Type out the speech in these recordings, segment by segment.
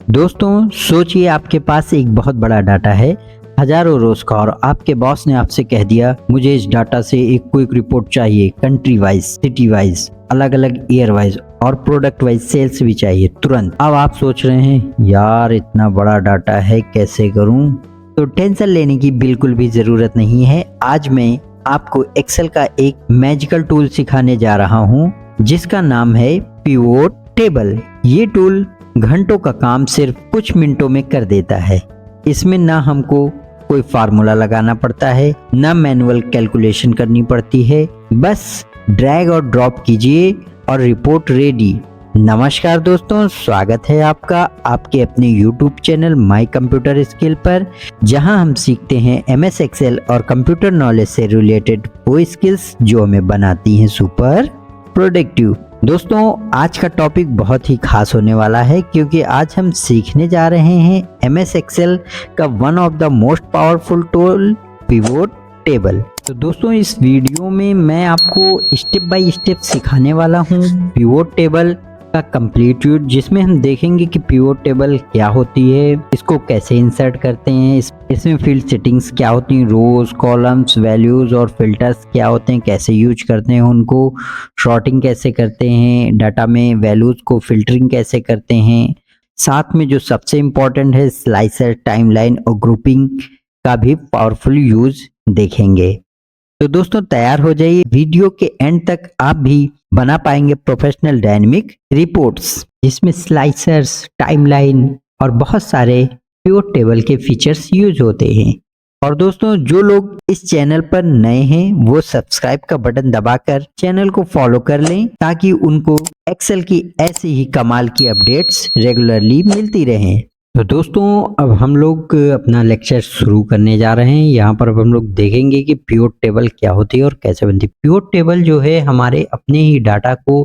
दोस्तों सोचिए आपके पास एक बहुत बड़ा डाटा है, हजारों रोज का, और आपके बॉस ने आपसे कह दिया मुझे इस डाटा से एक क्विक रिपोर्ट चाहिए, कंट्री वाइज, सिटी वाइज, अलग अलग ईयर वाइज और प्रोडक्ट वाइज सेल्स भी चाहिए तुरंत। अब आप सोच रहे हैं यार इतना बड़ा डाटा है कैसे करूं? तो टेंशन लेने की बिल्कुल भी जरूरत नहीं है। आज मैं आपको एक्सेल का एक मैजिकल टूल सिखाने जा रहा हूं जिसका नाम है पिवोट टेबल। ये टूल घंटों का काम सिर्फ कुछ मिनटों में कर देता है। इसमें ना हमको कोई फार्मूला लगाना पड़ता है, ना मैनुअल कैलकुलेशन करनी पड़ती है, बस ड्रैग और ड्रॉप कीजिए और रिपोर्ट रेडी। नमस्कार दोस्तों, स्वागत है आपका आपके अपने YouTube channel my computer skill पर, जहां हम सीखते हैं MS एक्सेल और कंप्यूटर नॉलेज से रिलेटेड वो स्किल्स जो हमें बनाती हैं सुपर प्रोडक्टिव। दोस्तों आज का टॉपिक बहुत ही खास होने वाला है क्योंकि आज हम सीखने जा रहे हैं MS एक्सेल का one of the most powerful tool pivot table. तो दोस्तों इस वीडियो में मैं आपको स्टेप बाय स्टेप सिखाने वाला हूँ पिवोट टेबल का कंप्लीट यूज, जिसमें हम देखेंगे कि पिवोट टेबल क्या होती है, इसको कैसे इंसर्ट करते हैं, इसमें फील्ड सेटिंग्स क्या होती हैं, रोज, कॉलम्स, वैल्यूज और फिल्टर्स क्या होते हैं, कैसे यूज करते हैं उनको, शॉर्टिंग कैसे करते हैं, डाटा में वैल्यूज को फिल्टरिंग कैसे करते हैं, साथ में जो सबसे इम्पोर्टेंट है स्लाइसर, टाइमलाइन और ग्रुपिंग का भी पावरफुल यूज देखेंगे। तो दोस्तों तैयार हो जाइए, वीडियो के एंड तक आप भी बना पाएंगे प्रोफेशनल डायनेमिक रिपोर्ट्स जिसमें स्लाइसर्स, टाइमलाइन और बहुत सारे पिवोट टेबल के फीचर्स यूज होते हैं। और दोस्तों जो लोग इस चैनल पर नए हैं वो सब्सक्राइब का बटन दबाकर चैनल को फॉलो कर लें ताकि उनको एक्सेल की ऐसी ही कमाल की अपडेट्स रेगुलरली मिलती रहें। तो दोस्तों अब हम लोग अपना लेक्चर शुरू करने जा रहे हैं। यहाँ पर अब हम लोग देखेंगे कि पिवोट टेबल क्या होती है और कैसे बनती है। पिवोट टेबल जो है हमारे अपने ही डाटा को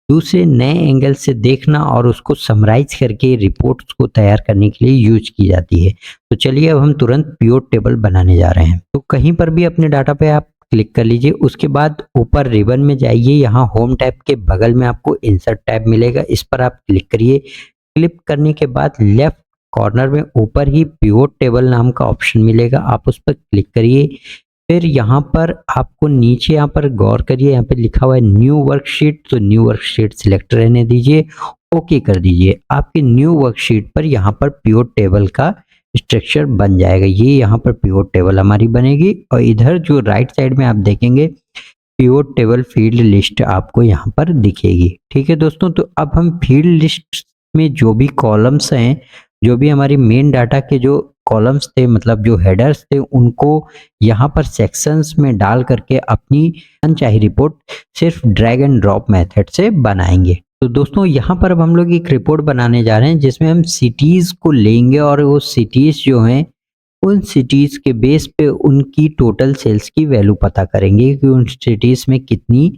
दूसरे नए एंगल से देखना और उसको समराइज करके रिपोर्ट्स को तैयार करने के लिए यूज की जाती है। तो चलिए अब हम तुरंत पिवोट टेबल बनाने जा रहे हैं। तो कहीं पर भी अपने डाटा पे आप क्लिक कर लीजिए, उसके बाद ऊपर रिबन में जाइए, यहाँ होम टैब के बगल में आपको इंसर्ट टैब मिलेगा, इस पर आप क्लिक करिए। क्लिक करने के बाद लेफ्ट कॉर्नर में ऊपर ही पिवोट टेबल नाम का ऑप्शन मिलेगा, आप उस पर क्लिक करिए। फिर यहाँ पर आपको नीचे यहाँ पर गौर करिए, यहाँ पे लिखा हुआ है न्यू वर्कशीट, तो न्यू वर्कशीट सिलेक्ट रहने दीजिए, ओके कर दीजिए। आपके न्यू वर्कशीट पर यहाँ पर पिवोट टेबल का स्ट्रक्चर बन जाएगा। ये यहाँ पर पिवोट टेबल हमारी बनेगी और इधर जो राइट साइड में आप देखेंगे पिवोट टेबल फील्ड लिस्ट आपको यहाँ पर दिखेगी। ठीक है दोस्तों, तो अब हम फील्ड लिस्ट में जो भी कॉलम्स हैं, जो भी हमारी मेन डाटा के जो कॉलम्स थे, मतलब जो हेडर्स थे, उनको यहाँ पर सेक्शंस में डाल करके अपनी अनचाही रिपोर्ट सिर्फ ड्रैग एंड ड्रॉप मेथड से बनाएंगे। तो दोस्तों यहाँ पर अब हम लोग एक रिपोर्ट बनाने जा रहे हैं जिसमें हम सिटीज को लेंगे और वो सिटीज जो हैं उन सिटीज के बेस पे उनकी टोटल सेल्स की वैल्यू पता करेंगे कि उन सिटीज में कितनी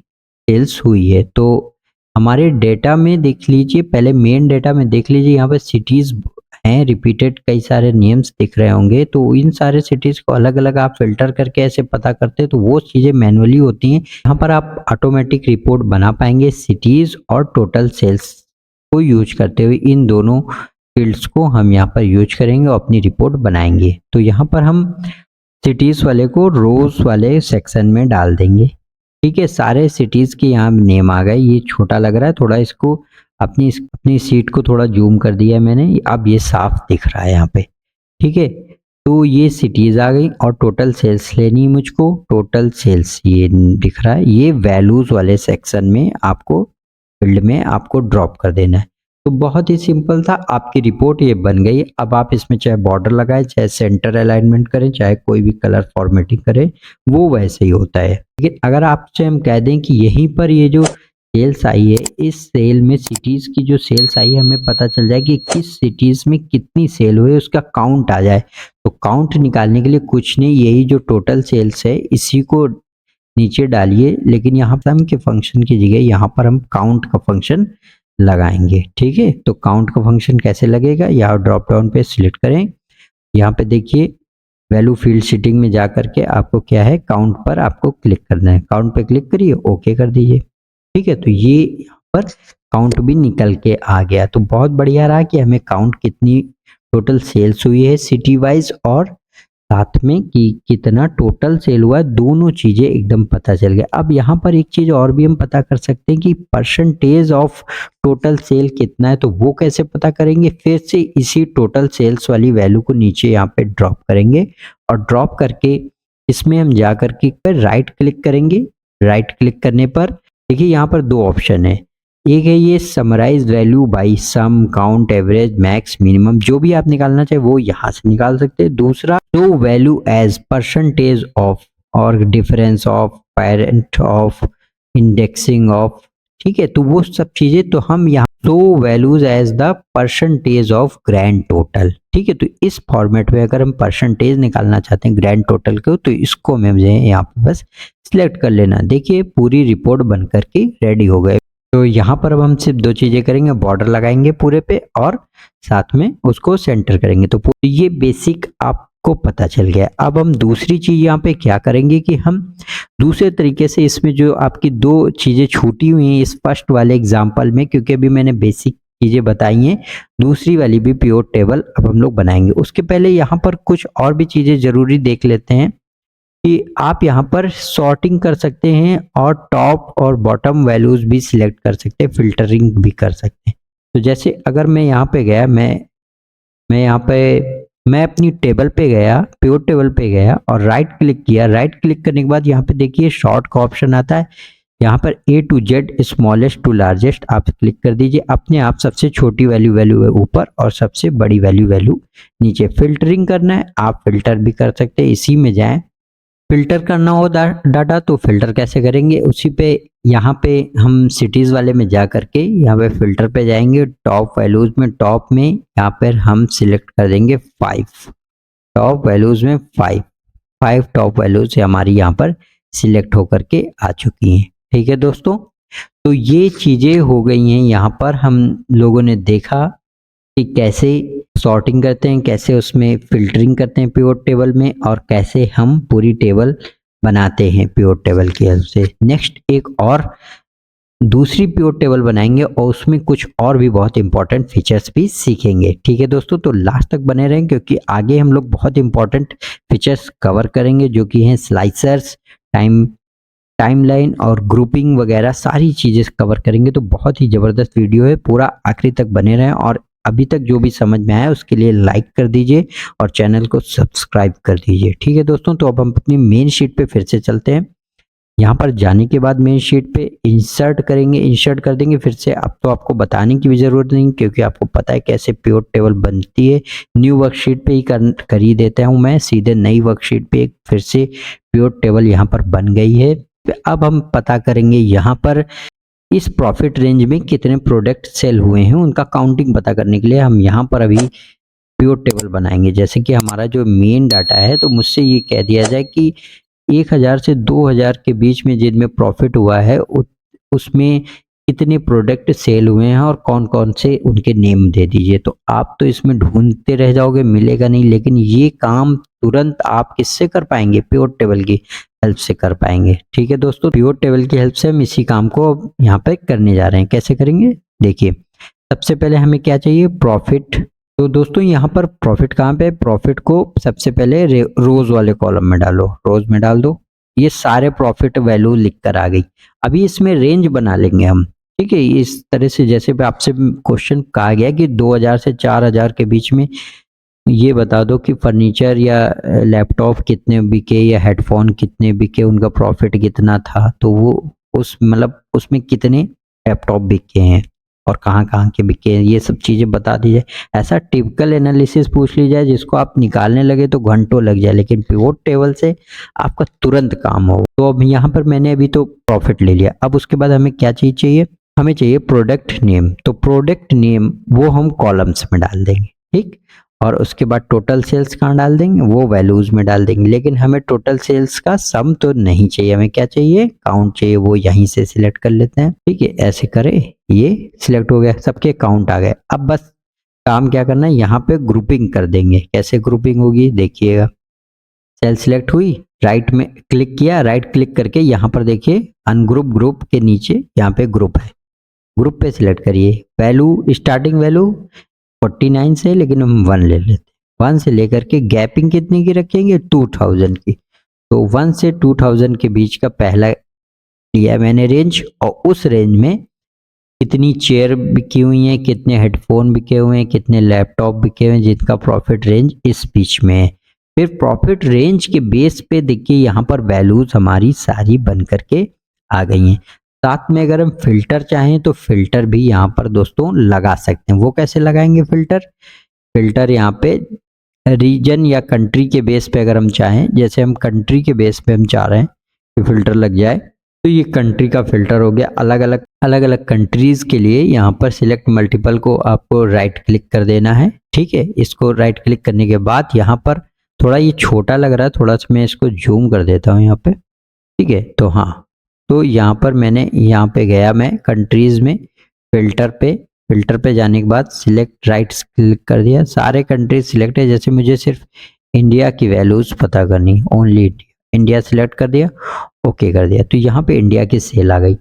सेल्स हुई है। तो हमारे डेटा में देख लीजिए, पहले मेन डेटा में देख लीजिए, यहाँ पर सिटीज हैं रिपीटेड, कई सारे नेम्स दिख रहे होंगे। तो इन सारे सिटीज को अलग अलग आप फिल्टर करके ऐसे पता करते हैं, तो वो चीज़ें मैनुअली होती हैं। यहाँ पर आप ऑटोमेटिक रिपोर्ट बना पाएंगे सिटीज और टोटल सेल्स को यूज करते हुए। इन दोनों फील्ड्स को हम यहाँ पर यूज करेंगे और अपनी रिपोर्ट बनाएंगे। तो यहाँ पर हम सिटीज वाले को रोज वाले सेक्शन में डाल देंगे। ठीक है, सारे सिटीज के यहाँ नेम आ गए। ये छोटा लग रहा है थोड़ा, इसको अपनी सीट को थोड़ा जूम कर दिया है मैंने, अब ये साफ दिख रहा है यहाँ पे। ठीक है, तो ये सिटीज आ गई और टोटल सेल्स लेनी है मुझको। टोटल सेल्स ये दिख रहा है, ये वैल्यूज वाले सेक्शन में आपको फील्ड में आपको ड्रॉप कर देना है। तो बहुत ही सिंपल था, आपकी रिपोर्ट ये बन गई। अब आप इसमें चाहे बॉर्डर लगाए, चाहे सेंटर अलाइनमेंट करें, चाहे कोई भी कलर फॉर्मेटिंग करें, वो वैसे ही होता है। लेकिन अगर आपसे हम कह दें कि यहीं पर ये जो सेल्स आई है, इस सेल में सिटीज की जो सेल्स आई है हमें पता चल जाए कि किस सिटीज में कितनी सेल हुई, उसका काउंट आ जाए। तो काउंट निकालने के लिए कुछ नहीं, यही जो टोटल सेल्स है इसी को नीचे डालिए, लेकिन यहाँ पर हम के फंक्शन की जगह यहाँ पर हम काउंट का फंक्शन लगाएंगे। ठीक है, तो काउंट का फंक्शन कैसे लगेगा, यहाँ ड्रॉप डाउन पे सिलेक्ट करें, यहाँ पे देखिए वैल्यू फील्ड सेटिंग में जा करके आपको क्या है, काउंट पर आपको क्लिक करना है। काउंट पे क्लिक करिए, ओके कर दीजिए। ठीक है, तो ये यहाँ पर काउंट भी निकल के आ गया। तो बहुत बढ़िया रहा कि हमें काउंट कितनी टोटल सेल्स हुई है सिटी वाइज और साथ में कि कितना टोटल सेल हुआ है, दोनों चीजें एकदम पता चल गया। अब यहाँ पर एक चीज और भी हम पता कर सकते हैं कि परसेंटेज ऑफ टोटल सेल कितना है, तो वो कैसे पता करेंगे, फिर से इसी टोटल सेल्स वाली वैल्यू को नीचे यहाँ पे ड्रॉप करेंगे और ड्रॉप करके इसमें हम जा करके राइट क्लिक करेंगे। राइट क्लिक करने पर देखिए यहाँ पर दो ऑप्शन है, एक है ये summarise value by sum, count, average, max, minimum, जो भी आप निकालना चाहे वो यहाँ से निकाल सकते हैं। दूसरा show value as percentage of और difference of, parent of, indexing of, ठीक है, तो वो सब चीजें तो हम यहाँ show values as the percentage of grand total, ठीक है। तो इस फॉर्मेट में अगर हम परसेंटेज निकालना चाहते हैं ग्रैंड टोटल को, तो इसको हमें यहाँ पे बस सिलेक्ट कर लेना। देखिए पूरी रिपोर्ट बन करके रेडी हो गए। तो यहाँ पर अब हम सिर्फ दो चीजें करेंगे, बॉर्डर लगाएंगे पूरे पे और साथ में उसको सेंटर करेंगे। तो ये बेसिक आपको पता चल गया। अब हम दूसरी चीज यहाँ पे क्या करेंगे कि हम दूसरे तरीके से इसमें जो आपकी दो चीजें छूटी हुई हैं इस फर्स्ट वाले एग्जाम्पल में, क्योंकि अभी मैंने बेसिक चीजें बताई हैं, दूसरी वाली भी पिवट टेबल अब हम लोग बनाएंगे। उसके पहले यहाँ पर कुछ और भी चीजें जरूरी देख लेते हैं कि आप यहाँ पर सॉर्टिंग कर सकते हैं और टॉप और बॉटम वैल्यूज भी सिलेक्ट कर सकते हैं, फिल्टरिंग भी कर सकते हैं। तो जैसे अगर मैं यहाँ पे गया, मैं अपनी टेबल पे गया, पिवट टेबल पे गया और राइट क्लिक किया। राइट क्लिक करने के बाद यहाँ पे देखिए शॉर्ट का ऑप्शन आता है, यहाँ पर A to Z smallest to largest आप क्लिक कर दीजिए। अपने आप सबसे छोटी वैल्यू है ऊपर और सबसे बड़ी वैल्यू नीचे। फिल्टरिंग करना है, आप फिल्टर भी कर सकते हैं, इसी में जाएं। फिल्टर करना हो डाटा तो फिल्टर कैसे करेंगे, उसी पे यहाँ पे हम सिटीज वाले में जा करके यहाँ पे फिल्टर पे जाएंगे, टॉप वैल्यूज में, टॉप में यहाँ पर हम सिलेक्ट कर देंगे 5, टॉप वैल्यूज में 5 टॉप वैल्यूज हमारी यहाँ पर सिलेक्ट होकर के आ चुकी हैं। ठीक है दोस्तों, तो ये चीजें हो गई हैं। यहाँ पर हम लोगों ने देखा कि कैसे सॉर्टिंग करते हैं, कैसे उसमें फिल्टरिंग करते हैं पिवट टेबल में, और कैसे हम पूरी टेबल बनाते हैं पिवट टेबल की हेल्प से। नेक्स्ट एक और दूसरी पिवट टेबल बनाएंगे और उसमें कुछ और भी बहुत इंपॉर्टेंट फीचर्स भी सीखेंगे। ठीक है दोस्तों, तो लास्ट तक बने रहें क्योंकि आगे हम लोग बहुत इंपॉर्टेंट फीचर्स कवर करेंगे जो कि हैं स्लाइसर्स, टाइमलाइन और ग्रुपिंग वगैरह सारी चीजें कवर करेंगे। तो बहुत ही जबरदस्त वीडियो है, पूरा आखिरी तक बने रहें और अभी तक जो भी समझ में आया उसके लिए लाइक कर दीजिए और चैनल को सब्सक्राइब कर दीजिए। ठीक है दोस्तों, तो अब हम अपनी मेन शीट पे फिर से चलते हैं। यहाँ पर जाने के बाद मेन शीट पे इंसर्ट करेंगे, इंसर्ट कर देंगे फिर से। अब तो आपको बताने की भी जरूरत नहीं क्योंकि आपको पता है कैसे पिवट टेबल बनती है। न्यू वर्कशीट पे ही कर ही देता हूँ मैं, सीधे नई वर्कशीट पे फिर से पिवट टेबल यहाँ पर बन गई है। अब हम पता करेंगे यहाँ पर इस प्रॉफिट रेंज में कितने प्रोडक्ट सेल हुए हैं, उनका काउंटिंग पता करने के लिए हम यहाँ पर अभी पिवट टेबल बनाएंगे। जैसे कि हमारा जो मेन डाटा है, तो मुझसे ये कह दिया जाए कि 1000 से 2000 के बीच में जिनमें प्रॉफिट हुआ है उसमें कितने प्रोडक्ट सेल हुए हैं और कौन कौन से उनके नेम दे दीजिए। तो आप तो इसमें ढूंढते रह जाओगे, मिलेगा नहीं, लेकिन ये काम तुरंत आप किससे कर पाएंगे, पिवट टेबल की हेल्प से कर पाएंगे। ठीक है दोस्तों, पिवट टेबल की हेल्प से हम इसी काम को यहाँ पे करने जा रहे हैं। कैसे करेंगे देखिए, सबसे पहले हमें क्या चाहिए, प्रॉफिट। तो दोस्तों यहाँ पर प्रॉफिट कहाँ पे, प्रॉफिट को सबसे पहले रोज वाले कॉलम में डालो, रोज में डाल दो। ये सारे प्रॉफिट वैल्यू लिख कर आ गई। अभी इसमें रेंज बना लेंगे हम, ठीक है, इस तरह से जैसे आपसे क्वेश्चन कहा गया कि 2000 से 4000 के बीच में ये बता दो कि फर्नीचर या लैपटॉप कितने बिके या हेडफोन कितने बिके, उनका प्रॉफिट कितना था। तो वो उस मतलब उसमें कितने लैपटॉप बिके हैं और कहाँ कहाँ के बिके हैं, ये सब चीज़ें बता दी जाए। ऐसा टिपिकल एनालिसिस पूछ ली जाए जिसको आप निकालने लगे तो घंटों लग जाए, लेकिन पिवट टेबल से आपका तुरंत काम हो। तो अब यहाँ पर मैंने अभी तो प्रॉफिट ले लिया। अब उसके बाद हमें क्या चीज़ चाहिए, हमें चाहिए प्रोडक्ट नेम। तो प्रोडक्ट नेम वो हम कॉलम्स में डाल देंगे, ठीक। और उसके बाद टोटल सेल्स कहाँ डाल देंगे, वो वैल्यूज में डाल देंगे। लेकिन हमें टोटल सेल्स का सम तो नहीं चाहिए, हमें क्या चाहिए, काउंट चाहिए। वो यहीं से सिलेक्ट कर लेते हैं, ठीक है, ऐसे करें, ये सिलेक्ट हो गया, सबके काउंट आ गए। अब बस काम क्या करना है, यहाँ पे ग्रुपिंग कर देंगे। कैसे ग्रुपिंग होगी देखिएगा, सेल सिलेक्ट हुई, राइट में क्लिक किया, राइट क्लिक करके यहाँ पर देखिए अनग्रुप ग्रुप के नीचे यहाँ पे ग्रुप है, ग्रुप पे सिलेक्ट करिए। वैल्यू, स्टार्टिंग वैल्यू 49 से, लेकिन हम 1 ले लेते हैं। 1 से लेकर के गैपिंग कितनी की रखेंगे, 2000 की। तो 1 से 2000 के बीच का पहला लिया मैंने रेंज, और उस रेंज में कितनी चेयर बिकी हुई हैं, कितने हेडफोन बिके हुए हैं, कितने लैपटॉप बिके हुए हैं, जिनका प्रॉफिट रेंज इस बीच में है। फिर प्रॉफिट रेंज के बेस पे देखिए यहाँ पर वैल्यूज हमारी सारी बन करके आ गई हैं। साथ में अगर हम फिल्टर चाहें तो फिल्टर भी यहाँ पर दोस्तों लगा सकते हैं। वो कैसे लगाएंगे फिल्टर? फिल्टर यहाँ पे रीजन या कंट्री के बेस पे अगर हम चाहें, जैसे हम कंट्री के बेस पे हम चाह रहे हैं कि फिल्टर लग जाए, तो ये कंट्री का फिल्टर हो गया। अलग अलग कंट्रीज के लिए यहाँ पर सिलेक्ट मल्टीपल को आपको राइट क्लिक कर देना है। ठीक है, इसको राइट क्लिक करने के बाद यहाँ पर थोड़ा ये छोटा लग रहा है, थोड़ा सा मैं इसको जूम कर देता हूँ यहाँ पे। ठीक है, तो हाँ, तो यहाँ पर मैंने यहाँ पे गया, मैं कंट्रीज में फिल्टर पे जाने के बाद सिलेक्ट राइट क्लिक कर दिया। सारे कंट्रीज सिलेक्ट है। जैसे मुझे सिर्फ इंडिया की वैल्यूज पता करनी, ओनली इंडिया सिलेक्ट कर दिया, ओके कर दिया। तो यहाँ पे इंडिया की सेल आ गई।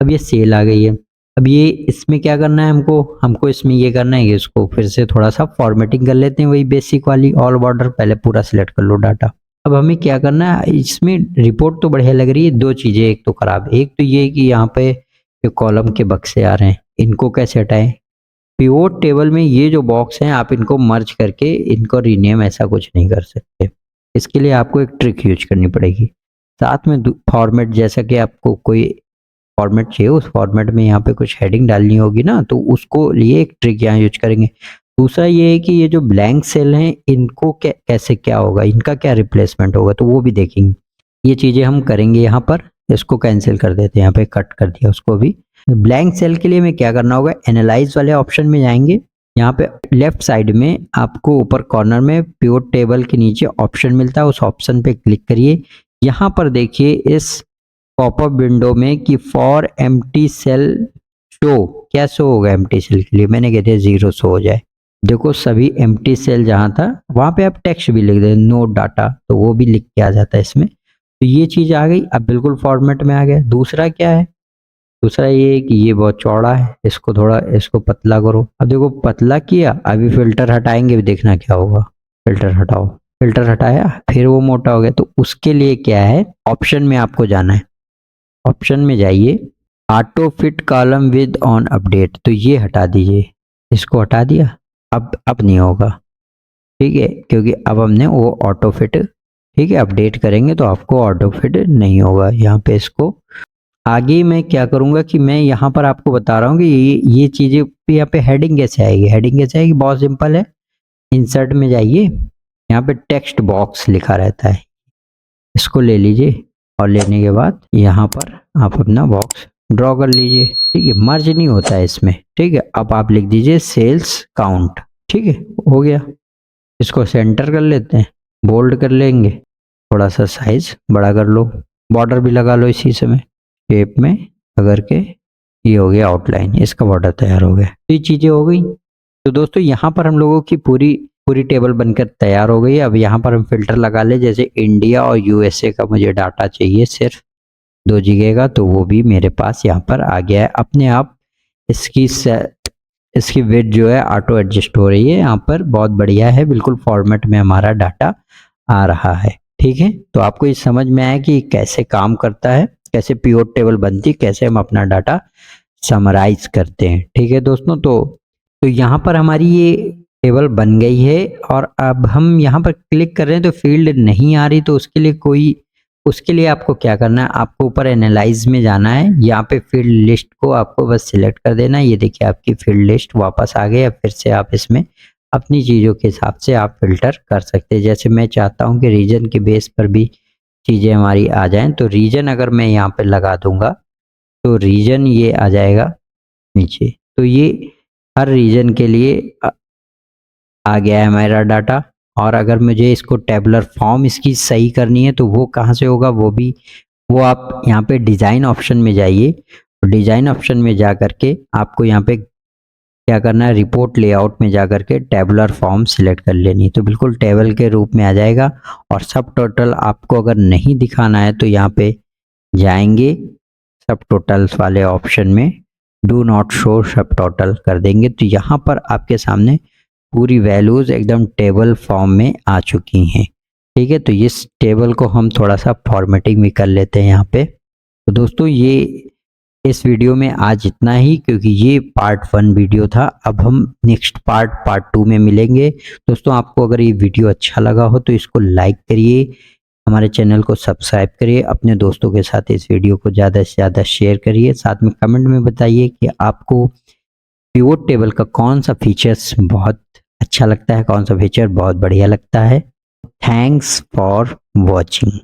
अब ये सेल आ गई है। अब ये इसमें क्या करना है हमको इसमें ये करना है कि इसको फिर से थोड़ा सा फॉर्मेटिंग कर लेते हैं, वही बेसिक वाली ऑल बॉर्डर। पहले पूरा सिलेक्ट कर लो डाटा। अब हमें क्या करना है, इसमें रिपोर्ट तो बढ़िया लग रही है, दो चीजें एक तो खराब। एक तो ये कि यहाँ पे जो कॉलम के बक्से आ रहे हैं, इनको कैसे हटाएं। पिवोट टेबल में ये जो बॉक्स हैं, आप इनको मर्ज करके इनको रीनेम ऐसा कुछ नहीं कर सकते। इसके लिए आपको एक ट्रिक यूज करनी पड़ेगी। साथ में फॉर्मेट, जैसा कि आपको कोई फॉर्मेट चाहिए, उस फॉर्मेट में यहाँ पे कुछ हेडिंग डालनी होगी ना, तो उसको लिए एक ट्रिक यहाँ यूज करेंगे। दूसरा ये है कि ये जो ब्लैंक सेल हैं, इनको कैसे क्या होगा, इनका क्या रिप्लेसमेंट होगा, तो वो भी देखेंगे। ये चीज़ें हम करेंगे यहाँ पर। इसको कैंसिल कर देते हैं, यहाँ पे कट कर दिया उसको भी। ब्लैंक सेल के लिए में क्या करना होगा, एनालाइज वाले ऑप्शन में जाएंगे। यहाँ पे लेफ्ट साइड में आपको ऊपर कॉर्नर में पिवोट टेबल के नीचे ऑप्शन मिलता है, उस ऑप्शन पे क्लिक करिए। यहाँ पर देखिए इस पॉपअप विंडो में कि फॉर एम्प्टी सेल शो, क्या शो होगा एम्प्टी सेल के लिए, मैंने कहते हैं 0 शो हो जाए। देखो सभी एम्प्टी सेल जहाँ था वहाँ पे आप टेक्स्ट भी लिख दें, नो डाटा, तो वो भी लिख के आ जाता है इसमें। तो ये चीज़ आ गई, अब बिल्कुल फॉर्मेट में आ गया। दूसरा क्या है, दूसरा ये है कि ये बहुत चौड़ा है, इसको थोड़ा इसको पतला करो। अब देखो पतला किया, अभी फिल्टर हटाएंगे, भी देखना क्या होगा। फिल्टर हटाओ, फिल्टर हटाया, फिर वो मोटा हो गया। तो उसके लिए क्या है, ऑप्शन में आपको जाना है। ऑप्शन में जाइए, auto fit column with on update, तो ये हटा दीजिए। इसको हटा दिया, अब नहीं होगा। ठीक है, क्योंकि अब हमने वो ऑटो फिट, ठीक है, अपडेट करेंगे तो आपको ऑटो फिट नहीं होगा। यहाँ पे इसको आगे मैं क्या करूँगा कि मैं यहाँ पर आपको बता रहा हूँ कि ये चीज़ें यहाँ पे हेडिंग कैसे आएगी। हेडिंग कैसे आएगी, बहुत सिंपल है। इंसर्ट में जाइए, यहाँ पे टेक्स्ट बॉक्स लिखा रहता है, इसको ले लीजिए, और लेने के बाद यहाँ पर आप अपना बॉक्स ड्रॉ कर लीजिए। ठीक है, मर्ज नहीं होता है इसमें। ठीक है, अब आप लिख दीजिए सेल्स काउंट। ठीक है, हो गया। इसको सेंटर कर लेते हैं, बोल्ड कर लेंगे, थोड़ा सा साइज बड़ा कर लो, बॉर्डर भी लगा लो इसी समय शेप में अगर के। ये हो गया आउटलाइन, इसका बॉर्डर तैयार हो गया। तो ये चीज़ें हो गई। तो दोस्तों यहाँ पर हम लोगों की पूरी टेबल बनकर तैयार हो गई। अब यहाँ पर हम फिल्टर लगा ले, जैसे इंडिया और यूएसए का मुझे डाटा चाहिए सिर्फ 2 GB का, तो वो भी मेरे पास यहाँ पर आ गया है अपने आप। इसकी विड्थ जो है ऑटो एडजस्ट हो रही है यहाँ पर, बहुत बढ़िया है, बिल्कुल फॉर्मेट में हमारा डाटा आ रहा है। ठीक है, तो आपको ये समझ में आया कि कैसे काम करता है, कैसे पिवोट टेबल बनती, कैसे हम अपना डाटा समराइज करते हैं। ठीक है दोस्तों, तो यहाँ पर हमारी ये टेबल बन गई है। और अब हम यहाँ पर क्लिक कर रहे हैं तो फील्ड नहीं आ रही, तो उसके लिए आपको क्या करना है, आपको ऊपर एनालाइज में जाना है। यहाँ पे फील्ड लिस्ट को आपको बस सिलेक्ट कर देना है। ये देखिए आपकी फील्ड लिस्ट वापस आ गई। अब फिर से आप इसमें अपनी चीज़ों के हिसाब से आप फिल्टर कर सकते हैं। जैसे मैं चाहता हूँ कि रीजन के बेस पर भी चीज़ें हमारी आ जाएं, तो रीजन अगर मैं यहाँ पे लगा दूंगा तो रीजन ये आ जाएगा नीचे। तो ये हर रीजन के लिए आ गया है हमारा डाटा। और अगर मुझे इसको टेबुलर फॉर्म इसकी सही करनी है तो वो कहाँ से होगा, वो आप यहाँ पे डिज़ाइन ऑप्शन में जाइए। डिज़ाइन ऑप्शन में जा करके आपको यहाँ पे क्या करना है, रिपोर्ट लेआउट में जा करके टेबुलर फॉर्म सिलेक्ट कर लेनी, तो बिल्कुल टेबल के रूप में आ जाएगा। और सब टोटल आपको अगर नहीं दिखाना है तो यहाँ पे जाएंगे सब टोटल्स वाले ऑप्शन में, डू नॉट शो सब टोटल कर देंगे तो यहाँ पर आपके सामने पूरी वैल्यूज़ एकदम टेबल फॉर्म में आ चुकी हैं। ठीक है, तो इस टेबल को हम थोड़ा सा फॉर्मेटिंग भी कर लेते हैं यहाँ पे। तो दोस्तों ये इस वीडियो में आज इतना ही, क्योंकि ये पार्ट 1 वीडियो था। अब हम नेक्स्ट पार्ट 2 में मिलेंगे। दोस्तों आपको अगर ये वीडियो अच्छा लगा हो तो इसको लाइक करिए, हमारे चैनल को सब्सक्राइब करिए, अपने दोस्तों के साथ इस वीडियो को ज़्यादा से ज़्यादा शेयर करिए। साथ में कमेंट में बताइए कि आपको पिवोट टेबल का कौन सा फीचर्स बहुत अच्छा लगता है, कौन सा फीचर बहुत बढ़िया लगता है। Thanks for watching.